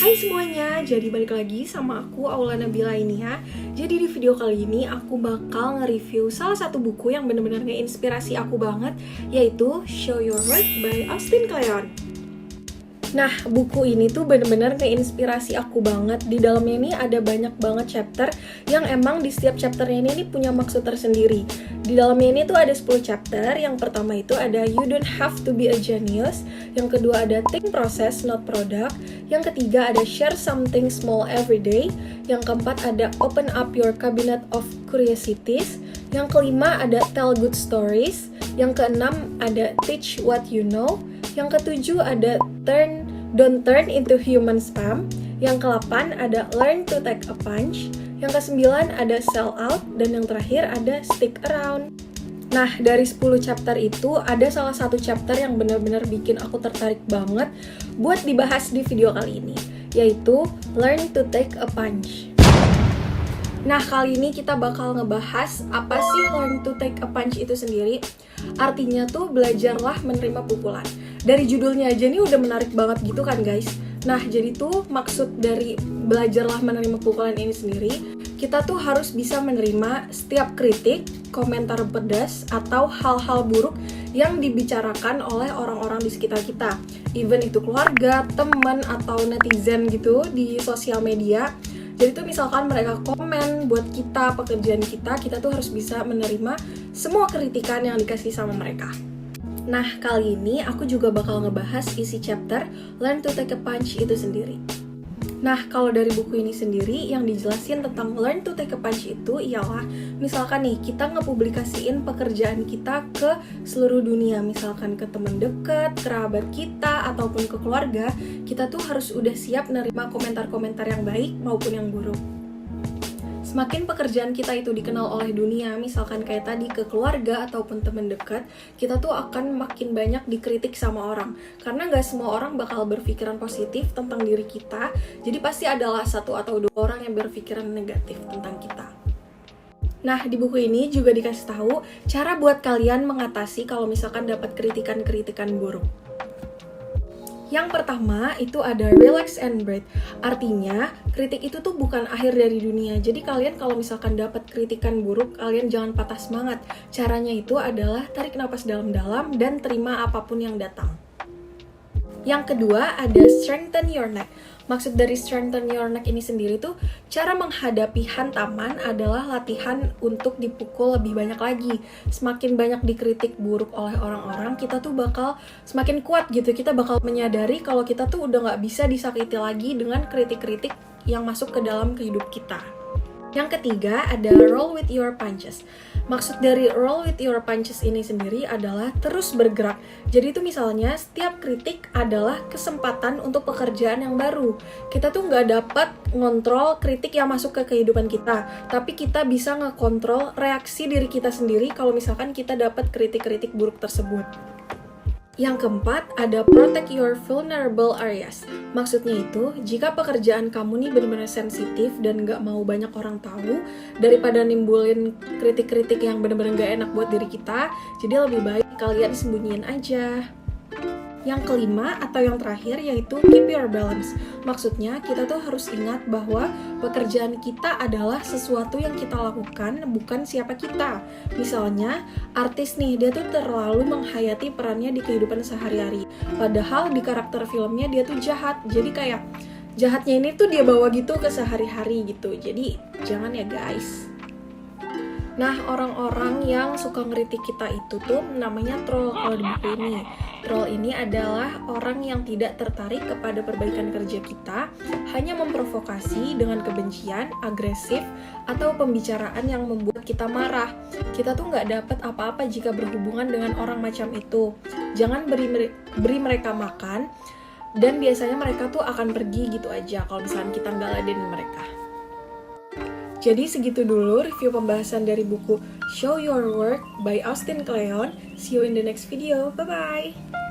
Hai semuanya, jadi balik lagi sama aku Aula Nabila ini ya. Jadi di video kali ini aku bakal nge-review salah satu buku yang bener-bener nge-inspirasi aku banget, yaitu Show Your Work by Austin Kleon. Nah, buku ini tuh bener-bener nge-inspirasi aku banget. Di dalamnya ini ada banyak banget chapter yang emang di setiap chapternya ini punya maksud tersendiri. Di dalamnya ini tuh ada 10 chapter. Yang pertama itu ada You Don't Have to Be a Genius. Yang kedua ada Think Process, Not Product. Yang ketiga ada Share Something Small Every Day. Yang keempat ada Open Up Your Cabinet of Curiosities. Yang kelima ada Tell Good Stories. Yang keenam ada Teach What You Know. Yang ketujuh ada Don't Turn into Human Spam. Yang ke-8 ada Learn to Take a Punch. Yang ke-9 ada Sell Out. Dan yang terakhir ada Stick Around. Nah, dari 10 chapter itu ada salah satu chapter yang benar-benar bikin aku tertarik banget buat dibahas di video kali ini, yaitu Learn to Take a Punch. Nah, kali ini kita bakal ngebahas apa sih Learn to Take a Punch itu sendiri. Artinya tuh belajarlah menerima pukulan. Dari judulnya aja nih udah menarik banget gitu kan guys. Nah, jadi tuh maksud dari belajarlah menerima pukulan ini sendiri, kita tuh harus bisa menerima setiap kritik, komentar pedas, atau hal-hal buruk yang dibicarakan oleh orang-orang di sekitar kita. Even itu keluarga, teman, atau netizen gitu di sosial media. Jadi tuh misalkan mereka komen buat kita, pekerjaan kita tuh harus bisa menerima semua kritikan yang dikasih sama mereka. Nah, kali ini aku juga bakal ngebahas isi chapter Learn to Take a Punch itu sendiri. Nah, kalau dari buku ini sendiri yang dijelasin tentang Learn to Take a Punch itu ialah misalkan nih, kita ngepublikasiin pekerjaan kita ke seluruh dunia, misalkan ke teman dekat, kerabat kita, ataupun ke keluarga, kita tuh harus udah siap nerima komentar-komentar yang baik maupun yang buruk. Semakin pekerjaan kita itu dikenal oleh dunia, misalkan kayak tadi ke keluarga ataupun teman dekat, kita tuh akan makin banyak dikritik sama orang. Karena nggak semua orang bakal berpikiran positif tentang diri kita, jadi pasti adalah satu atau dua orang yang berpikiran negatif tentang kita. Nah, di buku ini juga dikasih tahu cara buat kalian mengatasi kalau misalkan dapat kritikan-kritikan buruk. Yang pertama itu ada relax and breathe. Artinya, kritik itu tuh bukan akhir dari dunia. Jadi kalian kalau misalkan dapat kritikan buruk, kalian jangan patah semangat. Caranya itu adalah tarik napas dalam-dalam dan terima apapun yang datang. Yang kedua ada strengthen your neck. Maksud dari strengthen your neck ini sendiri tuh cara menghadapi hantaman adalah latihan untuk dipukul lebih banyak lagi. Semakin banyak dikritik buruk oleh orang-orang, kita tuh bakal semakin kuat gitu. Kita bakal menyadari kalau kita tuh udah gak bisa disakiti lagi dengan kritik-kritik yang masuk ke dalam kehidup kita. Yang ketiga ada roll with your punches. Maksud dari roll with your punches ini sendiri adalah terus bergerak. Jadi itu misalnya setiap kritik adalah kesempatan untuk pekerjaan yang baru. Kita tuh nggak dapat ngontrol kritik yang masuk ke kehidupan kita, tapi kita bisa ngekontrol reaksi diri kita sendiri kalau misalkan kita dapat kritik-kritik buruk tersebut. Yang keempat, ada protect your vulnerable areas. Maksudnya itu, jika pekerjaan kamu nih benar-benar sensitif dan nggak mau banyak orang tahu, daripada nimbulin kritik-kritik yang benar-benar nggak enak buat diri kita, jadi lebih baik kalian sembunyiin aja. Yang kelima atau yang terakhir yaitu keep your balance. Maksudnya kita tuh harus ingat bahwa pekerjaan kita adalah sesuatu yang kita lakukan, bukan siapa kita. Misalnya artis nih, dia tuh terlalu menghayati perannya di kehidupan sehari-hari. Padahal di karakter filmnya dia tuh jahat. Jadi kayak jahatnya ini tuh dia bawa gitu ke sehari-hari gitu. Jadi jangan ya guys. Nah, orang-orang yang suka ngeritik kita itu tuh namanya troll kalau di buku ini. Troll ini adalah orang yang tidak tertarik kepada perbaikan kerja kita, hanya memprovokasi dengan kebencian, agresif, atau pembicaraan yang membuat kita marah. Kita tuh nggak dapat apa-apa jika berhubungan dengan orang macam itu. Jangan beri mereka makan, dan biasanya mereka tuh akan pergi gitu aja kalau misalnya kita nggak ladenin mereka. Jadi segitu dulu review pembahasan dari buku Show Your Work by Austin Kleon. See you in the next video. Bye-bye!